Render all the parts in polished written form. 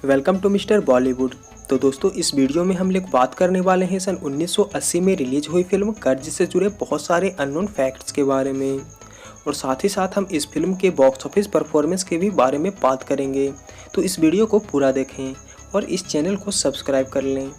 Welcome to mister Bollywood. तो दोस्तों, इस वीडियो में हम लोग बात करने वाले हैं सन 1980 में रिलीज हुई फिल्म कर्ज से जुड़े बहुत सारे अननोन फैक्ट्स के बारे में, और साथ ही साथ हम इस फिल्म के बॉक्स ऑफिस परफॉर्मेंस के भी बारे में बात करेंगे। तो इस वीडियो को पूरा देखें और इस चैनल को सब्सक्राइब कर लें।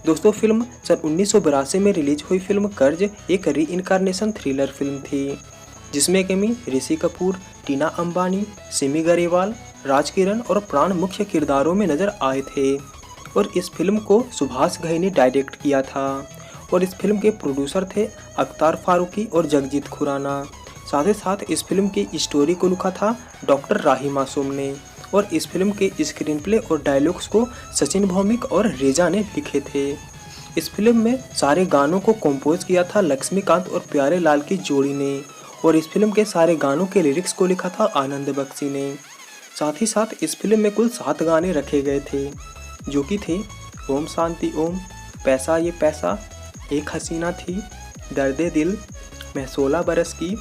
दोस्तों, फिल्म सन 1982 में रिलीज हुई फिल्म कर्ज एक री इनकारनेशन थ्रिलर फिल्म थी, जिसमें केमी ऋषि कपूर, टीना अंबानी, सिमी गरेवाल, राज किरण और प्राण मुख्य किरदारों में नजर आए थे। और इस फिल्म को सुभाष घई ने डायरेक्ट किया था, और इस फिल्म के प्रोड्यूसर थे अख्तार फारूकी और जगजीत खुराना। साथ ही साथ इस फिल्म की स्टोरी को लिखा था डॉक्टर राही मासूम ने, और इस फिल्म के स्क्रीन प्ले और डायलॉग्स को सचिन भौमिक और रेजा ने लिखे थे। इस फिल्म में सारे गानों को कंपोज किया था लक्ष्मीकांत और प्यारे लाल की जोड़ी ने, और इस फिल्म के सारे गानों के लिरिक्स को लिखा था आनंद बख्शी ने। साथ ही साथ इस फिल्म में कुल 7 गाने रखे गए थे, जो कि थे ओम शांति ओम, पैसा ये पैसा, एक हसीना थी, दर्दे दिल, मैं 16 बरस की,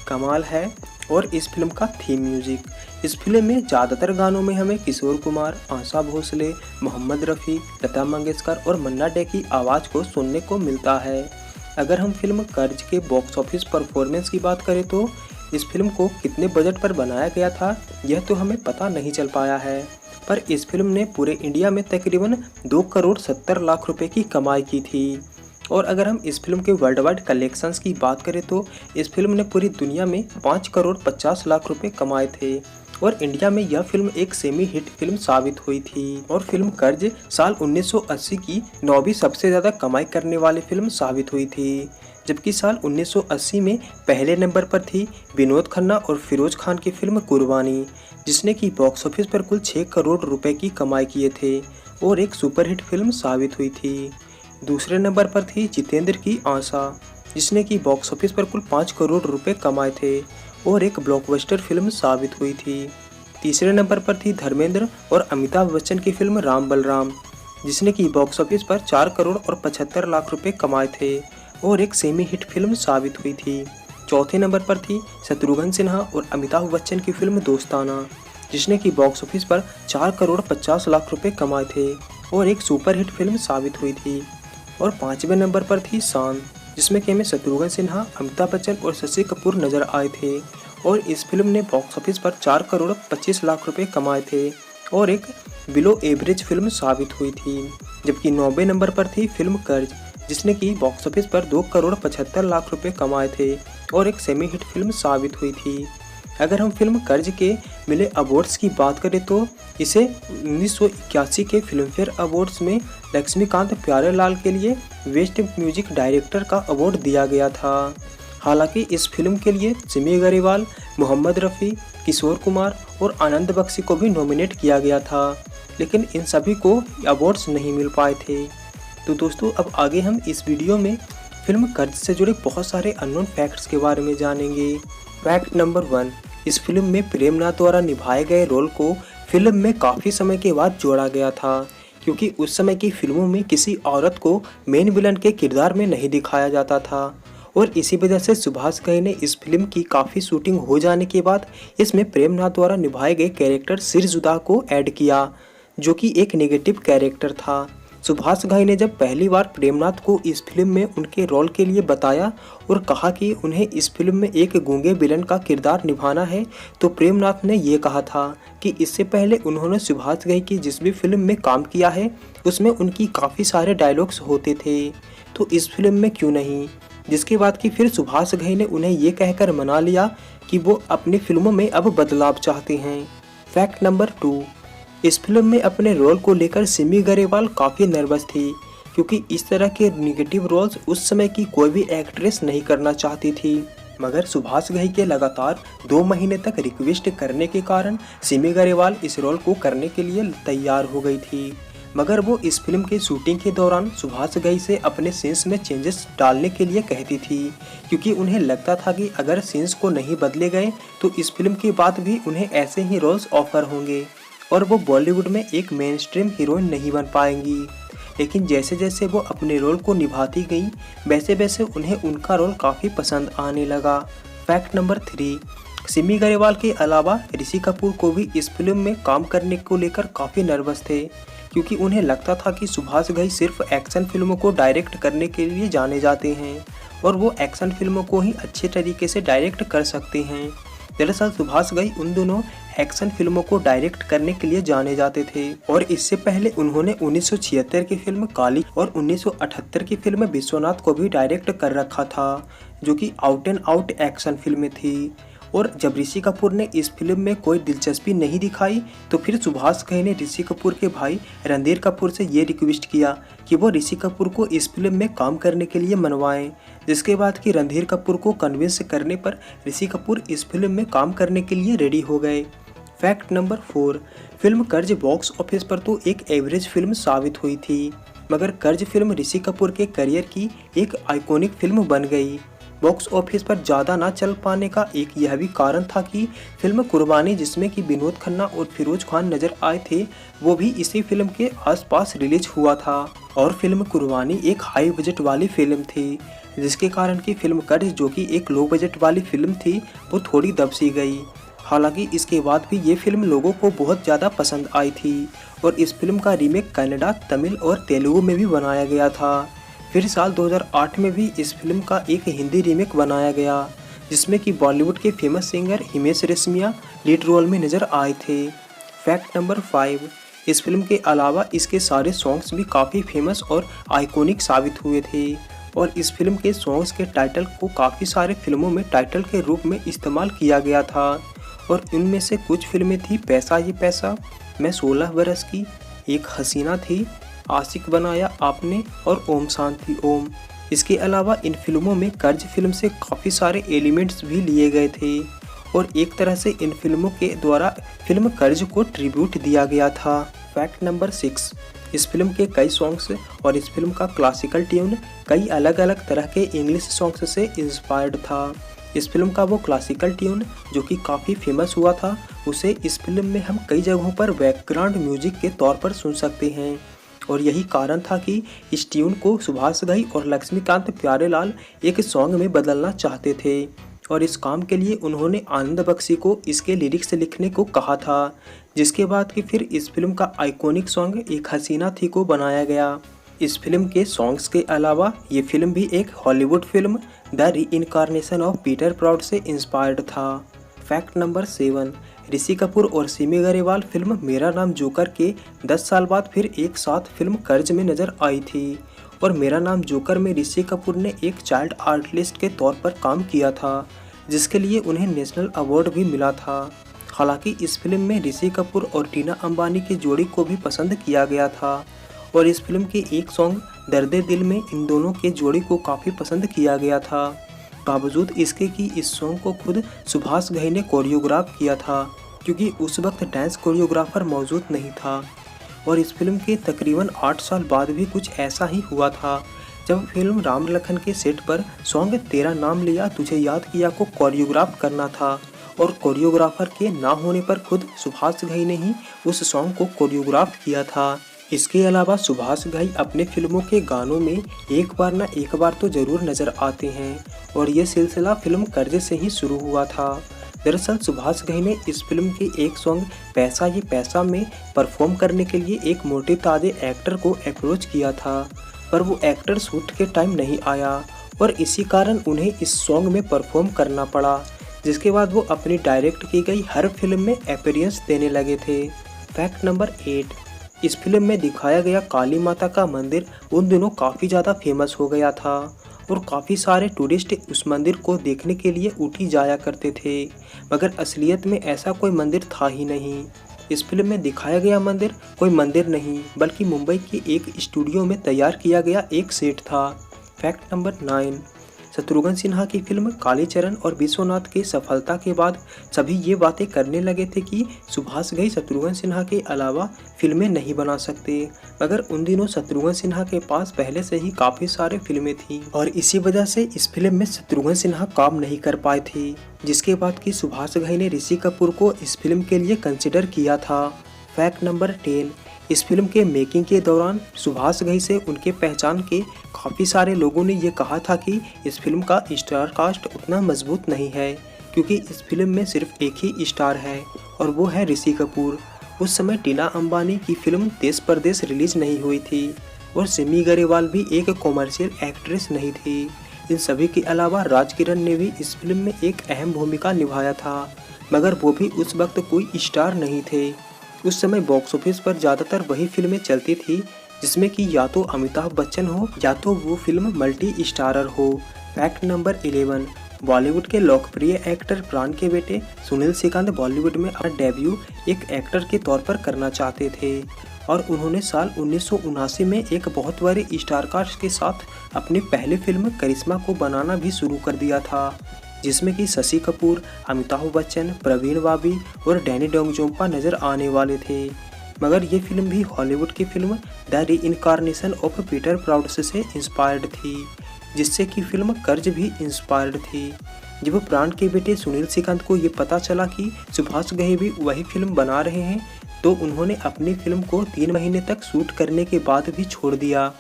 कमाल है, और इस फिल्म का थीम म्यूजिक। इस फिल्म में ज़्यादातर गानों में हमें किशोर कुमार, आशा भोसले, मोहम्मद रफ़ी, लता मंगेशकर और मन्ना डे की आवाज़ को सुनने को मिलता है। अगर हम फिल्म कर्ज के बॉक्स ऑफिस परफॉर्मेंस की बात करें तो इस फिल्म को कितने बजट पर बनाया गया था यह तो हमें पता नहीं चल पाया है, पर इस फिल्म ने पूरे इंडिया में तकरीबन 2 करोड़ 70 लाख रुपए की कमाई की थी। और अगर हम इस फिल्म के वर्ल्ड वाइड कलेक्शंस की बात करें तो इस फिल्म ने पूरी दुनिया में 5 करोड़ 50 लाख रुपए कमाए थे, और इंडिया में यह फिल्म एक सेमी हिट फिल्म साबित हुई थी। और फिल्म कर्ज साल 1980 की 9वीं सबसे ज़्यादा कमाई करने वाली फिल्म साबित हुई थी, जबकि साल 1980 में पहले नंबर पर थी विनोद खन्ना और फिरोज खान की फिल्म कुर्बानी, जिसने की बॉक्स ऑफिस पर कुल 6 करोड़ रुपए की कमाई किए थे और एक सुपरहिट फिल्म साबित हुई थी। दूसरे नंबर पर थी जितेंद्र की आशा, जिसने की बॉक्स ऑफिस पर कुल 5 करोड़ रुपए कमाए थे और एक ब्लॉकबस्टर फिल्म साबित हुई थी। तीसरे नंबर पर थी धर्मेंद्र और अमिताभ बच्चन की फिल्म राम बलराम, जिसने की बॉक्स ऑफिस पर 4 करोड़ और 75 लाख रुपए कमाए थे और एक सेमी हिट फिल्म साबित हुई थी। चौथे नंबर पर थी शत्रुघ्न सिन्हा और अमिताभ बच्चन की फिल्म दोस्ताना, जिसने की बॉक्स ऑफिस पर 4 करोड़ 50 लाख रुपए कमाए थे और एक सुपरहिट फिल्म साबित हुई थी। और 5वें नंबर पर थी शान, जिसमें कि शत्रुघ्न सिन्हा, अमिताभ बच्चन और शशि कपूर नजर आए थे, और इस फिल्म ने बॉक्स ऑफिस पर 4 करोड़ 25 लाख रुपए कमाए थे और एक बिलो एवरेज फिल्म साबित हुई थी। जबकि 9वें नंबर पर थी फिल्म कर्ज, जिसने की बॉक्स ऑफिस पर 2 करोड़ 75 लाख रुपए कमाए थे और एक सेमी हिट फिल्म साबित हुई थी। अगर हम फिल्म कर्ज के मिले अवार्ड्स की बात करें तो इसे 1981 के फिल्मफेयर अवार्ड्स में लक्ष्मीकांत प्यारेलाल के लिए बेस्ट म्यूजिक डायरेक्टर का अवार्ड दिया गया था। हालांकि इस फिल्म के लिए सिमी गरेवाल, मोहम्मद रफ़ी, किशोर कुमार और आनंद बख्शी को भी नॉमिनेट किया गया था, लेकिन इन सभी को अवार्ड्स नहीं मिल पाए थे। तो दोस्तों, अब आगे हम इस वीडियो में फिल्म कर्ज से जुड़े बहुत सारे अननोन फैक्ट्स के बारे में जानेंगे। फैक्ट नंबर 1, इस फिल्म में प्रेमनाथ द्वारा निभाए गए रोल को फिल्म में काफ़ी समय के बाद जोड़ा गया था, क्योंकि उस समय की फिल्मों में किसी औरत को मेन विलन के किरदार में नहीं दिखाया जाता था, और इसी वजह से सुभाष घई ने इस फिल्म की काफ़ी शूटिंग हो जाने के बाद इसमें प्रेमनाथ द्वारा निभाए गए कैरेक्टर सिरजुदा को ऐड किया, जो कि एक नेगेटिव कैरेक्टर था। सुभाष घई ने जब पहली बार प्रेमनाथ को इस फिल्म में उनके रोल के लिए बताया और कहा कि उन्हें इस फिल्म में एक गूंगे विलन का किरदार निभाना है, तो प्रेमनाथ ने ये कहा था कि इससे पहले उन्होंने सुभाष घई की जिस भी फिल्म में काम किया है उसमें उनकी काफ़ी सारे डायलॉग्स होते थे, तो इस फिल्म में क्यों नहीं। जिसके बाद कि फिर सुभाष घई ने उन्हें ये कहकर मना लिया कि वो अपनी फिल्मों में अब बदलाव चाहते हैं। फैक्ट नंबर 2, इस फिल्म में अपने रोल को लेकर सिमी गरेवाल काफ़ी नर्वस थी, क्योंकि इस तरह के निगेटिव रोल्स उस समय की कोई भी एक्ट्रेस नहीं करना चाहती थी। मगर सुभाष घई के लगातार 2 महीने तक रिक्वेस्ट करने के कारण सिमी गरेवाल इस रोल को करने के लिए तैयार हो गई थी। मगर वो इस फिल्म की शूटिंग के दौरान सुभाष घई से अपने सीन्स में चेंजेस डालने के लिए कहती थी, क्योंकि उन्हें लगता था कि अगर सीन्स को नहीं बदले गए तो इस फिल्म के बाद भी उन्हें ऐसे ही रोल्स ऑफर होंगे और वो बॉलीवुड में एक मेन स्ट्रीम हीरोइन नहीं बन पाएंगी। लेकिन जैसे जैसे वो अपने रोल को निभाती गई वैसे वैसे उन्हें उनका रोल काफ़ी पसंद आने लगा। फैक्ट नंबर 3, सिमी गरेवाल के अलावा ऋषि कपूर को भी इस फिल्म में काम करने को लेकर काफ़ी नर्वस थे, क्योंकि उन्हें लगता था कि सुभाष घई सिर्फ एक्शन फिल्मों को डायरेक्ट करने के लिए जाने जाते हैं और वो एक्शन फिल्मों को ही अच्छे तरीके से डायरेक्ट कर सकते हैं। दरअसल सुभाष घई उन दोनों एक्शन फिल्मों को डायरेक्ट करने के लिए जाने जाते थे और इससे पहले उन्होंने 1976 की फिल्म काली और 1978 की फिल्म विश्वनाथ को भी डायरेक्ट कर रखा था, जो कि आउट एंड आउट एक्शन फिल्में थी। और जब ऋषि कपूर ने इस फिल्म में कोई दिलचस्पी नहीं दिखाई तो फिर सुभाष घई ने ऋषि कपूर के भाई रणधीर कपूर से ये रिक्वेस्ट किया कि वो ऋषि कपूर को इस फिल्म में काम करने के लिए मनवाएं, जिसके बाद कि रणधीर कपूर को कन्विंस करने पर ऋषि कपूर इस फिल्म में काम करने के लिए रेडी हो गए। फैक्ट नंबर 4, फिल्म कर्ज बॉक्स ऑफिस पर तो एक एवरेज फिल्म साबित हुई थी, मगर कर्ज फिल्म ऋषि कपूर के करियर की एक आइकॉनिक फिल्म बन गई। बॉक्स ऑफिस पर ज़्यादा ना चल पाने का एक यह भी कारण था कि फिल्म कुर्बानी, जिसमें कि विनोद खन्ना और फिरोज खान नजर आए थे, वो भी इसी फिल्म के आसपास रिलीज हुआ था। और फिल्म कुर्बानी एक हाई बजट वाली फिल्म थी, जिसके कारण कि फिल्म कर्ज, जो कि एक लो बजट वाली फिल्म थी, वो थोड़ी दबसी गई। हालांकि इसके बाद भी ये फिल्म लोगों को बहुत ज़्यादा पसंद आई थी और इस फिल्म का रीमेक कन्नड़ा, तमिल और तेलुगु में भी बनाया गया था। फिर साल 2008 में भी इस फिल्म का एक हिंदी रीमेक बनाया गया, जिसमें कि बॉलीवुड के famous singer Himesh Reshammiya lead role में नजर आए थे। फैक्ट नंबर 5, इस फिल्म के अलावा इसके सारे सॉन्ग्स भी काफ़ी फेमस और आइकॉनिक साबित हुए थे और इस फिल्म के सॉन्ग्स के टाइटल को काफ़ी सारे फिल्मों में टाइटल के रूप में इस्तेमाल किया गया था और इनमें से कुछ फिल्में थी पैसा ये पैसा, मैं 16 बरस की, एक हसीना थी, आशिक बनाया आपने और ओम शांति ओम। इसके अलावा इन फिल्मों में कर्ज फिल्म से काफ़ी सारे एलिमेंट्स भी लिए गए थे और एक तरह से इन फिल्मों के द्वारा फिल्म कर्ज को ट्रिब्यूट दिया गया था। फैक्ट नंबर 6, इस फिल्म के कई सॉन्ग्स और इस फिल्म का क्लासिकल ट्यून कई अलग अलग तरह के इंग्लिश सॉन्ग्स से इंस्पायर्ड था। इस फिल्म का वो क्लासिकल ट्यून जो कि काफ़ी फेमस हुआ था, उसे इस फिल्म में हम कई जगहों पर बैकग्राउंड म्यूजिक के तौर पर सुन सकते हैं और यही कारण था कि इस ट्यून को सुभाष घई और लक्ष्मीकांत प्यारेलाल एक सॉन्ग में बदलना चाहते थे और इस काम के लिए उन्होंने आनंद बख्शी को इसके लिरिक्स लिखने को कहा था, जिसके बाद कि फिर इस फिल्म का आइकॉनिक सॉन्ग एक हसीना थी को बनाया गया। इस फिल्म के सॉन्ग्स के अलावा ये फिल्म भी एक Hollywood film the reincarnation of Peter Proud से इंस्पायर्ड था। फैक्ट नंबर 7, ऋषि कपूर और सिमी गरेवाल फिल्म मेरा नाम जोकर के 10 साल बाद फिर एक साथ फिल्म कर्ज में नजर आई थी और मेरा नाम जोकर में ऋषि कपूर ने एक चाइल्ड आर्टिस्ट के तौर पर काम किया था, जिसके लिए उन्हें नेशनल अवार्ड भी मिला था। हालांकि इस फिल्म में ऋषि कपूर और टीना अंबानी की जोड़ी को भी पसंद किया गया था और इस फिल्म के एक सॉन्ग दर्दे दिल में इन दोनों के जोड़ी को काफ़ी पसंद किया गया था, बावजूद इसके कि इस सॉन्ग को खुद सुभाष घई ने कोरियोग्राफ किया था, क्योंकि उस वक्त डांस कोरियोग्राफर मौजूद नहीं था। और इस फिल्म के तकरीबन 8 साल बाद भी कुछ ऐसा ही हुआ था, जब फिल्म राम लखन के सेट पर सॉन्ग तेरा नाम लिया तुझे याद किया को कोरियोग्राफ करना था और कोरियोग्राफर के ना होने पर खुद सुभाष घई ने ही उस सॉन्ग को कोरियोग्राफ किया था। इसके अलावा सुभाष घई अपने फिल्मों के गानों में एक बार ना एक बार तो जरूर नजर आते हैं और ये सिलसिला फिल्म कर्ज से ही शुरू हुआ था। दरअसल सुभाष घई ने इस फिल्म के एक सॉन्ग पैसा ये पैसा में परफॉर्म करने के लिए एक मोटे ताजे एक्टर को अप्रोच किया था, पर वो एक्टर शूट के टाइम नहीं आया और इसी कारण उन्हें इस सॉन्ग में परफॉर्म करना पड़ा, जिसके बाद वो अपनी डायरेक्ट की गई हर फिल्म में अपीयरेंस देने लगे थे। फैक्ट नंबर 8, इस फिल्म में दिखाया गया काली माता का मंदिर उन दिनों काफ़ी ज़्यादा फेमस हो गया था और काफ़ी सारे टूरिस्ट उस मंदिर को देखने के लिए ऊटी जाया करते थे, मगर असलियत में ऐसा कोई मंदिर था ही नहीं। इस फिल्म में दिखाया गया मंदिर कोई मंदिर नहीं बल्कि मुंबई के एक स्टूडियो में तैयार किया गया एक सेट था। फैक्ट नंबर 9, शत्रुघ्न सिन्हा की फिल्म कालीचरण और विश्वनाथ की सफलता के बाद सभी ये बातें करने लगे थे कि सुभाष घई शत्रुघ्न सिन्हा के अलावा फिल्में नहीं बना सकते, मगर उन दिनों शत्रुघ्न सिन्हा के पास पहले से ही काफ़ी सारे फिल्में थी और इसी वजह से इस फिल्म में शत्रुघ्न सिन्हा काम नहीं कर पाए थे, जिसके बाद कि सुभाष घई ने ऋषि कपूर को इस फिल्म के लिए कंसिडर किया था। फैक्ट नंबर 10, इस फिल्म के मेकिंग के दौरान सुभाष घई से उनके पहचान के काफ़ी सारे लोगों ने ये कहा था कि इस फिल्म का स्टार कास्ट उतना मजबूत नहीं है, क्योंकि इस फिल्म में सिर्फ एक ही स्टार है और वो है ऋषि कपूर। उस समय टीना अंबानी की फिल्म देश परदेश रिलीज नहीं हुई थी और सिमी गरेवाल भी एक कॉमर्शियल एक्ट्रेस नहीं थी। इन सभी के अलावा राज किरण ने भी इस फिल्म में एक अहम भूमिका निभाया था, मगर वो भी उस वक्त कोई स्टार नहीं थे। उस समय बॉक्स ऑफिस पर ज़्यादातर वही फिल्में चलती थी जिसमें कि या तो अमिताभ बच्चन हो या तो वो फिल्म मल्टी स्टारर हो। फैक्ट नंबर 11, बॉलीवुड के लोकप्रिय एक्टर प्राण के बेटे सुनील श्रीकांत बॉलीवुड में अपना डेब्यू एक एक्टर के तौर पर करना चाहते थे और उन्होंने साल 1979 में एक बहुत बड़े स्टार कास्ट के साथ अपनी पहली फिल्म करिश्मा को बनाना भी शुरू कर दिया था, जिसमें कि शशि कपूर, अमिताभ बच्चन, प्रवीण बाबी और डैनी डोंगजोंपा नजर आने वाले थे। मगर ये फिल्म भी हॉलीवुड की film the reincarnation of Peter Proud's से इंस्पायर्ड थी, जिससे कि फिल्म कर्ज भी इंस्पायर्ड थी। जब प्राण के बेटे सुनील श्रीकांत को ये पता चला कि सुभाष घई भी वही फिल्म बना रहे हैं तो उन्होंने अपनी फिल्म को 3 महीने तक शूट करने के बाद भी छोड़ दिया।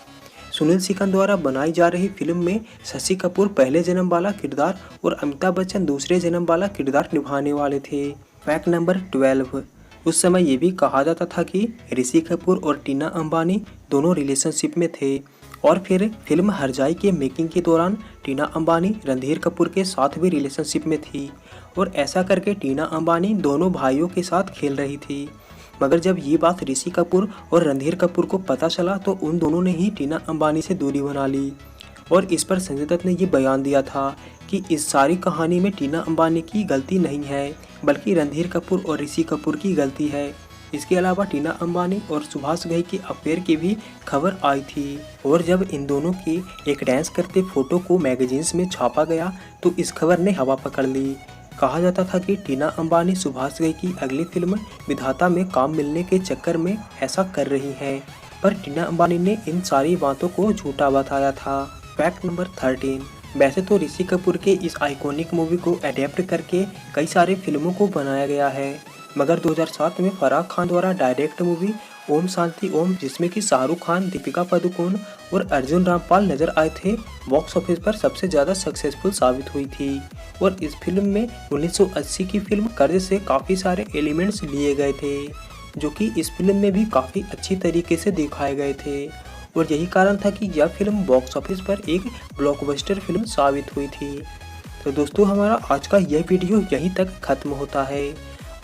सुनील श्रीकांत द्वारा बनाई जा रही फिल्म में शशि कपूर पहले जन्म वाला किरदार और अमिताभ बच्चन दूसरे जन्म वाला किरदार निभाने वाले थे। फैक्ट नंबर 12, उस समय ये भी कहा जाता था कि ऋषि कपूर और टीना अंबानी दोनों रिलेशनशिप में थे और फिर फिल्म हरजाई के मेकिंग के दौरान टीना अंबानी रणधीर कपूर के साथ भी रिलेशनशिप में थी और ऐसा करके टीना अंबानी दोनों भाइयों के साथ खेल रही थी। मगर जब ये बात ऋषि कपूर और रणधीर कपूर को पता चला तो उन दोनों ने ही टीना अंबानी से दूरी बना ली और इस पर संजय दत्त ने ये बयान दिया था कि इस सारी कहानी में टीना अंबानी की गलती नहीं है बल्कि रणधीर कपूर और ऋषि कपूर की गलती है। इसके अलावा टीना अंबानी और सुभाष घई की अफेयर की भी खबर आई थी और जब इन दोनों की एक डांस करते फोटो को मैगजीन्स में छापा गया तो इस खबर ने हवा पकड़ ली। कहा जाता था कि टीना अंबानी सुभाष घई की अगली फिल्म विधाता में काम मिलने के चक्कर में ऐसा कर रही हैं, पर टीना अंबानी ने इन सारी बातों को झूठा बताया था। फैक्ट नंबर 13, वैसे तो ऋषि कपूर के इस आइकॉनिक मूवी को अडेप्ट करके कई सारे फिल्मों को बनाया गया है, मगर 2007 में फराह खान द्वारा डायरेक्ट मूवी ओम शांति ओम, जिसमें कि शाहरुख खान, दीपिका पादुकोण और अर्जुन रामपाल नजर आए थे, बॉक्स ऑफिस पर सबसे ज़्यादा सक्सेसफुल साबित हुई थी और इस फिल्म में 1980 की फिल्म कर्ज से काफ़ी सारे एलिमेंट्स लिए गए थे जो कि इस फिल्म में भी काफ़ी अच्छी तरीके से दिखाए गए थे और यही कारण था कि यह फिल्म बॉक्स ऑफिस पर एक ब्लॉकबस्टर फिल्म साबित हुई थी। तो दोस्तों, हमारा आज का यह वीडियो यहीं तक खत्म होता है।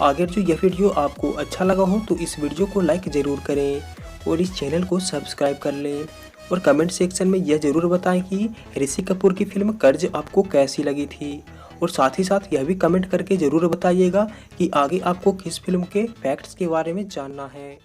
अगर जो यह वीडियो आपको अच्छा लगा हो तो इस वीडियो को लाइक ज़रूर करें और इस चैनल को सब्सक्राइब कर लें और कमेंट सेक्शन में यह ज़रूर बताएं कि ऋषि कपूर की फिल्म कर्ज आपको कैसी लगी थी और साथ ही साथ यह भी कमेंट करके ज़रूर बताइएगा कि आगे आपको किस फिल्म के फैक्ट्स के बारे में जानना है।